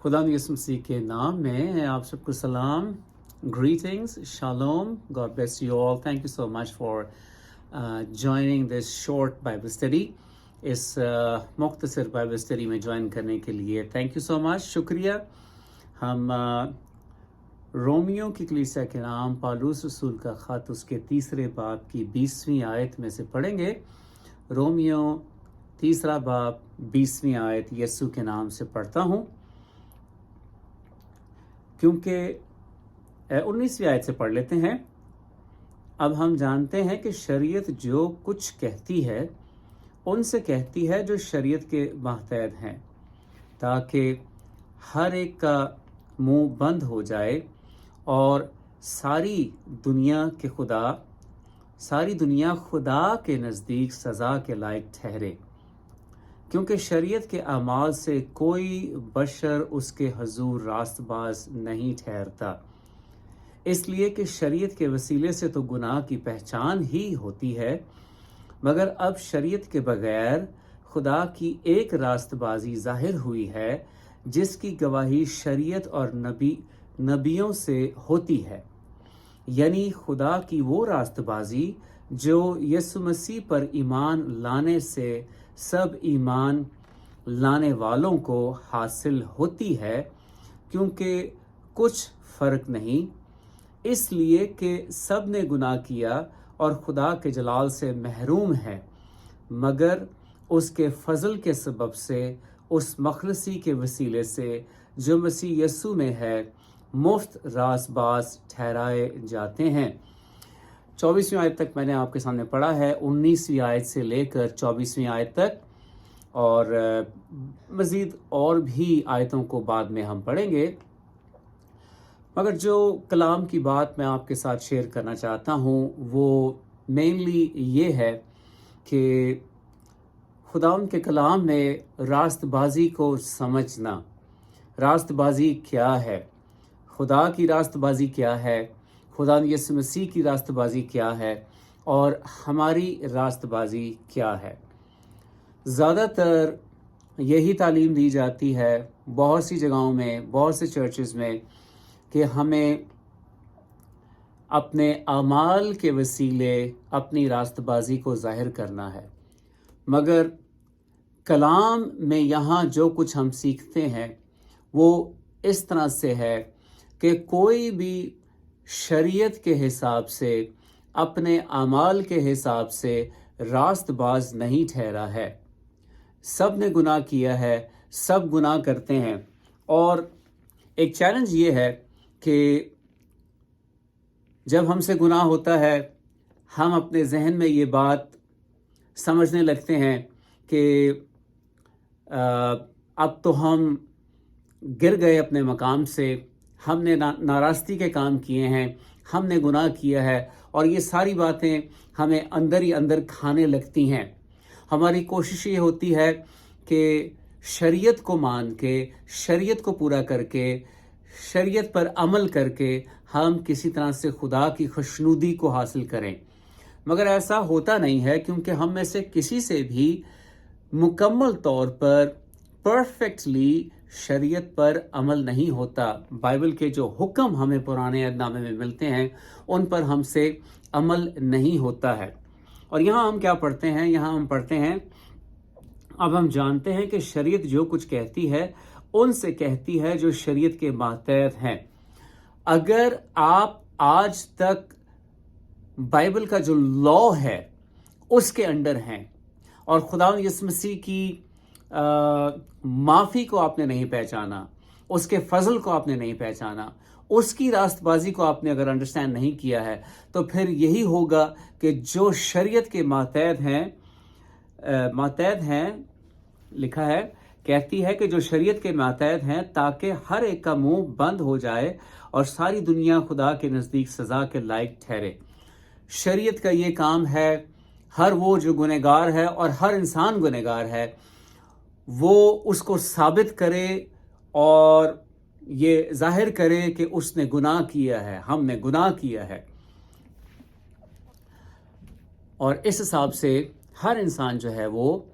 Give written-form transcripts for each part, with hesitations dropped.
खुदा यसु मसीह के नाम में आप सबको सलाम, greetings, shalom, God bless you all. Thank you so much for joining this short Bible study. इस मुख्तसर बाइबल स्टडी में ज्वाइन करने के लिए थैंक यू सो मच, शुक्रिया। हम रोमियो की कलीसिया के नाम पौलुस रसूल का ख़त उसके तीसरे बाब की 20वीं आयत में से पढ़ेंगे। रोमियो तीसरा बाब 20वीं आयत यीशु के नाम से पढ़ता हूँ, क्योंकि 19वीं आयत से पढ़ लेते हैं। अब हम जानते हैं कि शरीयत जो कुछ कहती है उनसे कहती है जो शरीयत के मातहत हैं, ताकि हर एक का मुंह बंद हो जाए और सारी दुनिया खुदा के नज़दीक सज़ा के लायक ठहरे, क्योंकि शरीयत के अमाल से कोई बशर उसके हजूर रास्तबाज नहीं ठहरता, इसलिए कि शरीयत के वसीले से तो गुनाह की पहचान ही होती है, मगर अब शरीयत के बगैर खुदा की एक रास्तबाजी जाहिर हुई है, जिसकी गवाही शरीयत और नबियों से होती है, यानी खुदा की वो रास्तबाजी जो यीशु मसीह पर ईमान लाने से सब ईमान लाने वालों को हासिल होती है, क्योंकि कुछ फ़र्क नहीं, इसलिए कि सब ने गुनाह किया और खुदा के जलाल से महरूम है, मगर उसके फजल के सबब से उस मखलसी के वसीले से जो मसीह यीशु में है मुफ्त रासबाज ठहराए जाते हैं। 24वीं आयत तक मैंने आपके सामने पढ़ा है, 19वीं आयत से लेकर 24वीं आयत तक, और मज़ीद और भी आयतों को बाद में हम पढ़ेंगे। मगर जो कलाम की बात मैं आपके साथ शेयर करना चाहता हूँ वो मेनली ये है कि खुदा के कलाम में रास्तबाजी को समझना, रास्तबाजी क्या है, खुदा की रास्तबाजी क्या है, खुदा यीशु मसीह की रास्तबाजी क्या है और हमारी रास्तबाजी क्या है। ज़्यादातर यही तालीम दी जाती है बहुत सी जगहों में, बहुत से चर्चेज़ में, कि हमें अपने अमाल के वसीले अपनी रास्तबाजी को ज़ाहिर करना है, मगर कलाम में यहाँ जो कुछ हम सीखते हैं वो इस तरह से है कि कोई भी शरीयत के हिसाब से, अपने अमाल के हिसाब से रास्तबाज नहीं ठहरा है। सब ने गुनाह किया है, सब गुनाह करते हैं, और एक चैलेंज ये है कि जब हमसे गुनाह होता है हम अपने जहन में ये बात समझने लगते हैं कि अब तो हम गिर गए अपने मकाम से, हमने नाराज़गी के काम किए हैं, हमने गुनाह किया है, और ये सारी बातें हमें अंदर ही अंदर खाने लगती हैं। हमारी कोशिश ये होती है कि शरीयत को मान के, शरीयत को पूरा करके, शरीयत पर अमल करके हम किसी तरह से खुदा की खुशनुदी को हासिल करें, मगर ऐसा होता नहीं है, क्योंकि हम में से किसी से भी मुकम्मल तौर पर परफेक्टली शरीयत पर अमल नहीं होता। बाइबल के जो हुक्म हमें पुराने अहदनामे में मिलते हैं उन पर हमसे अमल नहीं होता है। और यहाँ हम क्या पढ़ते हैं, यहाँ हम पढ़ते हैं, अब हम जानते हैं कि शरीयत जो कुछ कहती है उनसे कहती है जो शरीयत के मातहत हैं। अगर आप आज तक बाइबल का जो लॉ है उसके अंडर हैं और खुदा यीशु मसीह की माफ़ी को आपने नहीं पहचाना, उसके फजल को आपने नहीं पहचाना, उसकी रास्तबाजी को आपने अगर अंडरस्टैंड नहीं किया है, तो फिर यही होगा कि जो शरीयत के मातहत हैं, लिखा है, कहती है कि जो शरीयत के मातहत हैं, ताकि हर एक का मुंह बंद हो जाए और सारी दुनिया खुदा के नज़दीक सज़ा के लायक ठहरे। शरीयत का ये काम है, हर वो जो गुनहगार है और हर इंसान गुनहगार है वो उसको साबित करे और ये जाहिर करे कि उसने गुनाह किया है, हमने गुनाह किया है, और इस हिसाब से हर इंसान जो है वो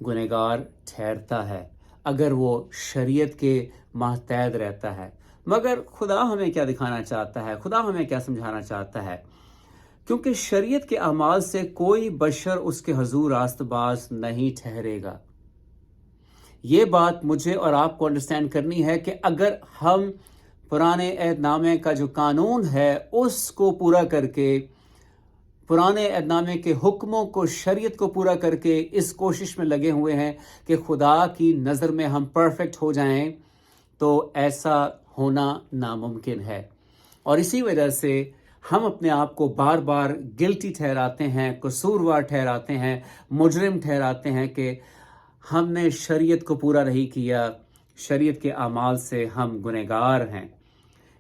गुनहगार ठहरता है। अगर वो शरीयत के महतैद रहता है। मगर खुदा हमें क्या दिखाना चाहता है, खुदा हमें क्या समझाना चाहता है? क्योंकि शरीयत के अमाल से कोई बशर उसके हजूर रास्तबाज नहीं ठहरेगा। ये बात मुझे और आपको अंडरस्टैंड करनी है कि अगर हम पुराने अहदनामे का जो कानून है उसको पूरा करके, पुराने अहदनामे के हुक्मों को, शरीयत को पूरा करके इस कोशिश में लगे हुए हैं कि खुदा की नज़र में हम परफेक्ट हो जाएं, तो ऐसा होना नामुमकिन है। और इसी वजह से हम अपने आप को बार बार गिल्टी ठहराते हैं, कसूरवार ठहराते हैं, मुजरिम ठहराते हैं कि हमने शरीयत को पूरा नहीं किया, शरीयत के अमाल से हम गुनहगार हैं।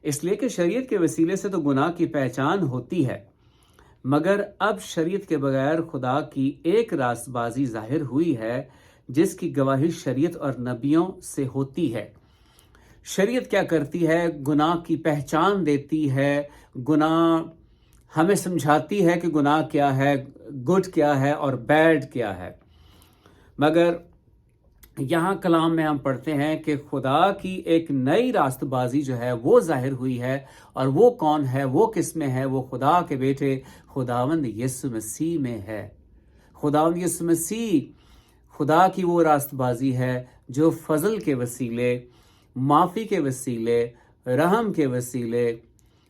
इसलिए कि शरीयत के वसीले से तो गुनाह की पहचान होती है, मगर अब शरीयत के बगैर खुदा की एक रास्तबाजी जाहिर हुई है जिसकी गवाही शरीयत और नबियों से होती है। शरीयत क्या करती है? गुनाह की पहचान देती है, गुनाह हमें समझाती है कि गुनाह क्या है, गुड क्या है और बैड क्या है। मगर यहाँ कलाम में हम पढ़ते हैं कि खुदा की एक नई रास्तबाजी जो है वो जाहिर हुई है, और वो कौन है, वो किस में है? वो खुदा के बेटे खुदावंद यीशु मसीह में है। खुदावंद यीशु मसीह खुदा की वो रास्तबाजी है जो फजल के वसीले, माफ़ी के वसीले, रहम के वसीले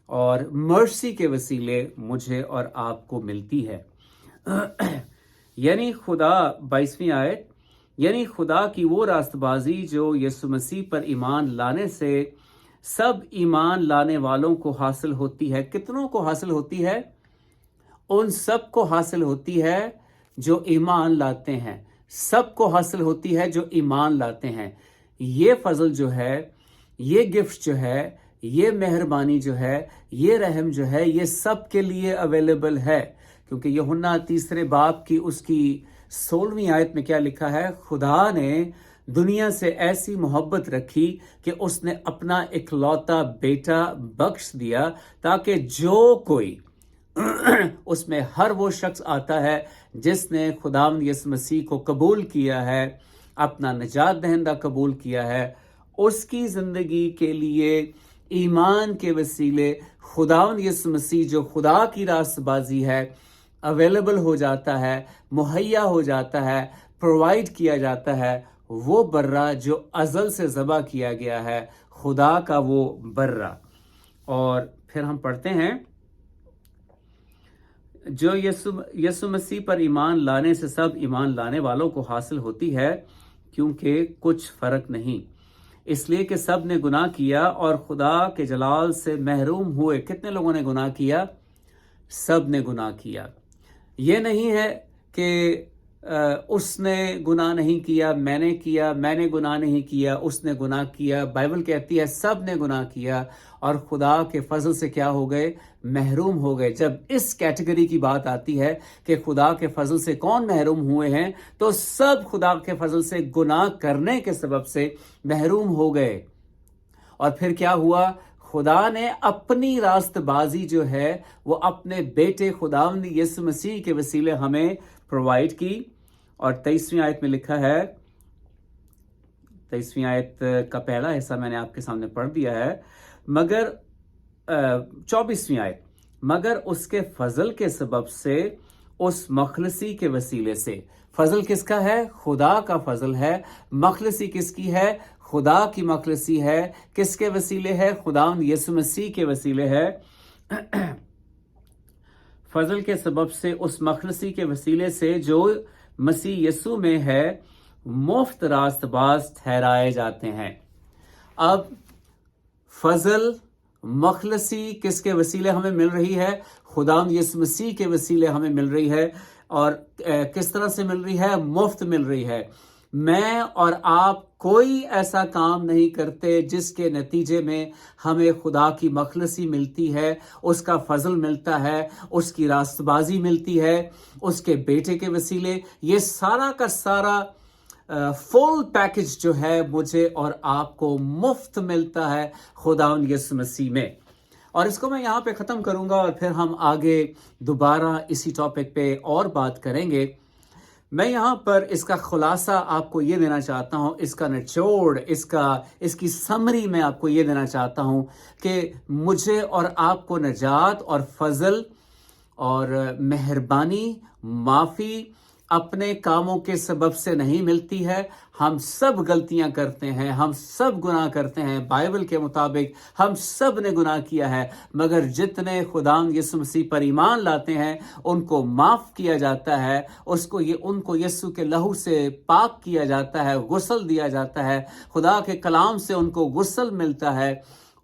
और मर्सी के वसीले मुझे और आपको मिलती है। यानी खुदा 22वीं आयत, यानी खुदा की वो रास्तबाजी जो यीशु मसीह पर ईमान लाने से सब ईमान लाने वालों को हासिल होती है। कितनों को हासिल होती है? उन सब को हासिल होती है जो ईमान लाते हैं, सब को हासिल होती है जो ईमान लाते हैं। ये फजल जो है, ये गिफ्ट जो है, ये मेहरबानी जो है, ये रहम जो है, ये सब के लिए अवेलेबल है। क्योंकि यूहन्ना 3 बाब की उसकी 16वीं आयत में क्या लिखा है? खुदा ने दुनिया से ऐसी मोहब्बत रखी कि उसने अपना इकलौता बेटा बख्श दिया ताकि जो कोई उसमें हर वो शख्स आता है जिसने खुदावंद यीशु मसीह को कबूल किया है, अपना निजात दहिंदा कबूल किया है, उसकी ज़िंदगी के लिए ईमान के वसीले खुदावंद यीशु मसीह जो खुदा की रास्तबाजी है अवेलेबल हो जाता है, मुहैया हो जाता है, प्रोवाइड किया जाता है। वो बर्रा जो अज़ल से ज़बा किया गया है, खुदा का वो बर्रा। और फिर हम पढ़ते हैं, जो यीशु मसीह पर ईमान लाने से सब ईमान लाने वालों को हासिल होती है, क्योंकि कुछ फ़र्क नहीं, इसलिए कि सब ने गुनाह किया और खुदा के जलाल से महरूम हुए। कितने लोगों ने गुनाह किया? सब ने गुनाह किया। ये नहीं है कि उसने गुनाह नहीं किया, मैंने किया, मैंने गुनाह नहीं किया, उसने गुनाह किया। बाइबल कहती है सब ने गुनाह किया और खुदा के फजल से क्या हो गए? महरूम हो गए। जब इस कैटेगरी की बात आती है कि खुदा के फजल से कौन महरूम हुए हैं, तो सब खुदा के फजल से गुनाह करने के सबब से महरूम हो गए। और फिर क्या हुआ? खुदा ने अपनी रास्तबाजी जो है वो अपने बेटे खुदावंद यीशु मसीह के वसीले हमें प्रोवाइड की। और 23वीं आयत में लिखा है, 23वीं आयत का पहला हिस्सा मैंने आपके सामने पढ़ दिया है, मगर 24वीं आयत, मगर उसके फजल के सबब से उस मखलसी के वसीले से। फजल किसका है? खुदा का फजल है। मखलसी किसकी है? खुदा की मखलसी है। किसके वसीले है? खुदावंद यीशु मसीह के वसीले है। फजल के सबब से उस मखलसी के वसीले से जो मसीह यीशु में है मुफ्त रास्तबाज ठहराए जाते हैं। अब फजल, मखलसी किसके वसीले हमें मिल रही है? खुदावंद यीशु मसीह के वसीले हमें मिल रही है। और किस तरह से मिल रही है? मुफ्त मिल रही है। मैं और आप कोई ऐसा काम नहीं करते जिसके नतीजे में हमें खुदा की मखलसी मिलती है, उसका फजल मिलता है, उसकी रास्तबाजी मिलती है, उसके बेटे के वसीले। ये सारा का सारा फुल पैकेज जो है मुझे और आपको मुफ्त मिलता है खुदावंद यीशु मसीह में। और इसको मैं यहाँ पे ख़त्म करूँगा और फिर हम आगे दोबारा इसी टॉपिक पे और बात करेंगे। میں یہاں پر اس کا خلاصہ آپ کو یہ دینا چاہتا ہوں، اس کا نچوڑ، اس کی سمری میں آپ کو یہ دینا چاہتا ہوں کہ مجھے اور آپ کو نجات اور فضل اور مہربانی، معافی اپنے کاموں کے سبب سے نہیں ملتی ہے۔ ہم سب غلطیاں کرتے ہیں، ہم سب گناہ کرتے ہیں، بائبل کے مطابق ہم سب نے گناہ کیا ہے، مگر جتنے خداوند یسوع مسیح پر ایمان لاتے ہیں ان کو معاف کیا جاتا ہے، ان کو یسوع کے لہو سے پاک کیا جاتا ہے، غسل دیا جاتا ہے، خدا کے کلام سے ان کو غسل ملتا ہے،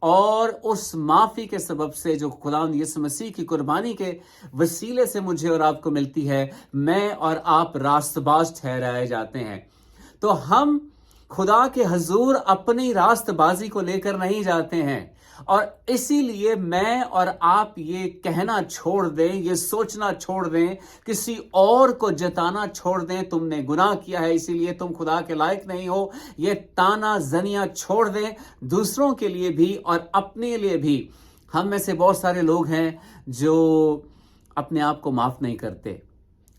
اور اس معافی کے سبب سے جو خداوند یسوع مسیح کی قربانی کے وسیلے سے مجھے اور آپ کو ملتی ہے، میں اور آپ راست باز ٹھہرائے جاتے ہیں۔ تو ہم خدا کے حضور اپنی راست بازی کو لے کر نہیں جاتے ہیں، اور اسی لیے میں اور آپ یہ کہنا چھوڑ دیں، یہ سوچنا چھوڑ دیں، کسی اور کو جتانا چھوڑ دیں تم نے گناہ کیا ہے اسی لیے تم خدا کے لائق نہیں ہو، یہ تانا زنیاں چھوڑ دیں، دوسروں کے لیے بھی اور اپنے لیے بھی۔ ہم میں سے بہت سارے لوگ ہیں جو اپنے آپ کو معاف نہیں کرتے،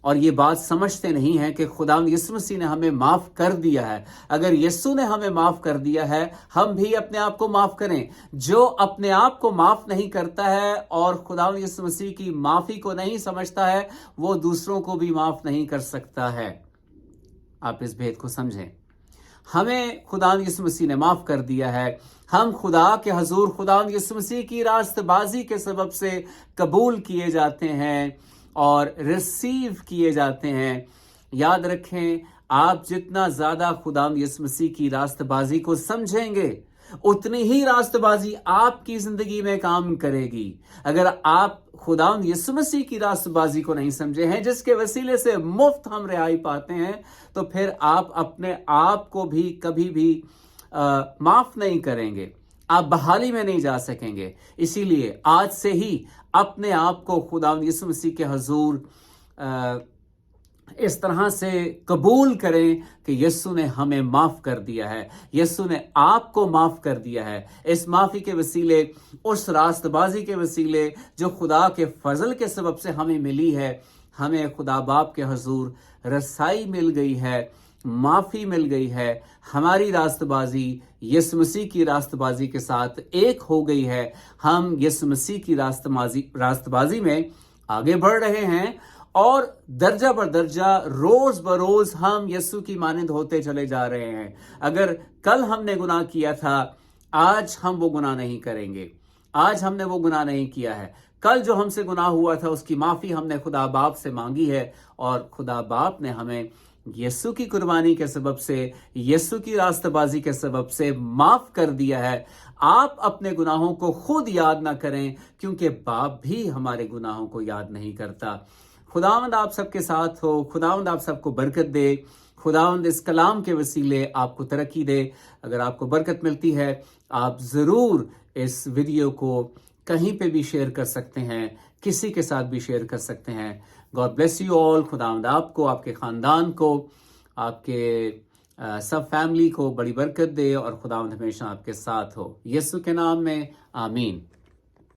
اور یہ بات سمجھتے نہیں ہیں کہ خداوند یسوع مسیح نے ہمیں معاف کر دیا ہے۔ اگر یسوع نے ہمیں معاف کر دیا ہے، ہم بھی اپنے آپ کو معاف کریں۔ جو اپنے آپ کو معاف نہیں کرتا ہے اور خداوند یسوع مسیح کی معافی کو نہیں سمجھتا ہے، وہ دوسروں کو بھی معاف نہیں کر سکتا ہے۔ آپ اس بھید کو سمجھیں۔ ہمیں خداوند یسوع مسیح نے معاف کر دیا ہے، ہم خدا کے حضور خداوند یسوع مسیح کی راست بازی کے سبب سے قبول کیے جاتے ہیں اور ریسیو کیے جاتے ہیں۔ یاد رکھیں، آپ جتنا زیادہ خداوند یسوع مسیح کی راست بازی کو سمجھیں گے، اتنی ہی راست بازی آپ کی زندگی میں کام کرے گی۔ اگر آپ خداوند یسوع مسیح کی راست بازی کو نہیں سمجھے ہیں، جس کے وسیلے سے مفت ہم رہائی پاتے ہیں، تو پھر آپ اپنے آپ کو بھی کبھی بھی معاف نہیں کریں گے، آپ بحالی میں نہیں جا سکیں گے۔ اسی لیے آج سے ہی اپنے آپ کو خداوند یسوع مسیح کے حضور اس طرح سے قبول کریں کہ یسوع نے ہمیں معاف کر دیا ہے، یسوع نے آپ کو معاف کر دیا ہے۔ اس معافی کے وسیلے، اس راست بازی کے وسیلے جو خدا کے فضل کے سبب سے ہمیں ملی ہے، ہمیں خدا باپ کے حضور رسائی مل گئی ہے، معافی مل گئی ہے، ہماری راست بازی یسوع مسیح کی راست بازی کے ساتھ ایک ہو گئی ہے۔ ہم یسوع مسیح کی راست بازی میں آگے بڑھ رہے ہیں، اور درجہ بر درجہ روز بروز ہم یسوع کی مانند ہوتے چلے جا رہے ہیں۔ اگر کل ہم نے گناہ کیا تھا، آج ہم وہ گناہ نہیں کریں گے، آج ہم نے وہ گناہ نہیں کیا ہے۔ کل جو ہم سے گناہ ہوا تھا اس کی معافی ہم نے خدا باپ سے مانگی ہے، اور خدا باپ نے ہمیں یسوع کی قربانی کے سبب سے، یسوع کی راست بازی کے سبب سے معاف کر دیا ہے۔ آپ اپنے گناہوں کو خود یاد نہ کریں، کیونکہ باپ بھی ہمارے گناہوں کو یاد نہیں کرتا۔ خداوند آپ سب کے ساتھ ہو، خداوند آپ سب کو برکت دے، خداوند اس کلام کے وسیلے آپ کو ترقی دے۔ اگر آپ کو برکت ملتی ہے، آپ ضرور اس ویڈیو کو کہیں پہ بھی شیئر کر سکتے ہیں، کسی کے ساتھ بھی شیئر کر سکتے ہیں۔ God bless you all. خداوند آپ کو، آپ کے خاندان کو، آپ کے سب فیملی کو بڑی برکت دے، اور خداوند ہمیشہ آپ کے ساتھ ہو۔ یسوع کے نام میں آمین۔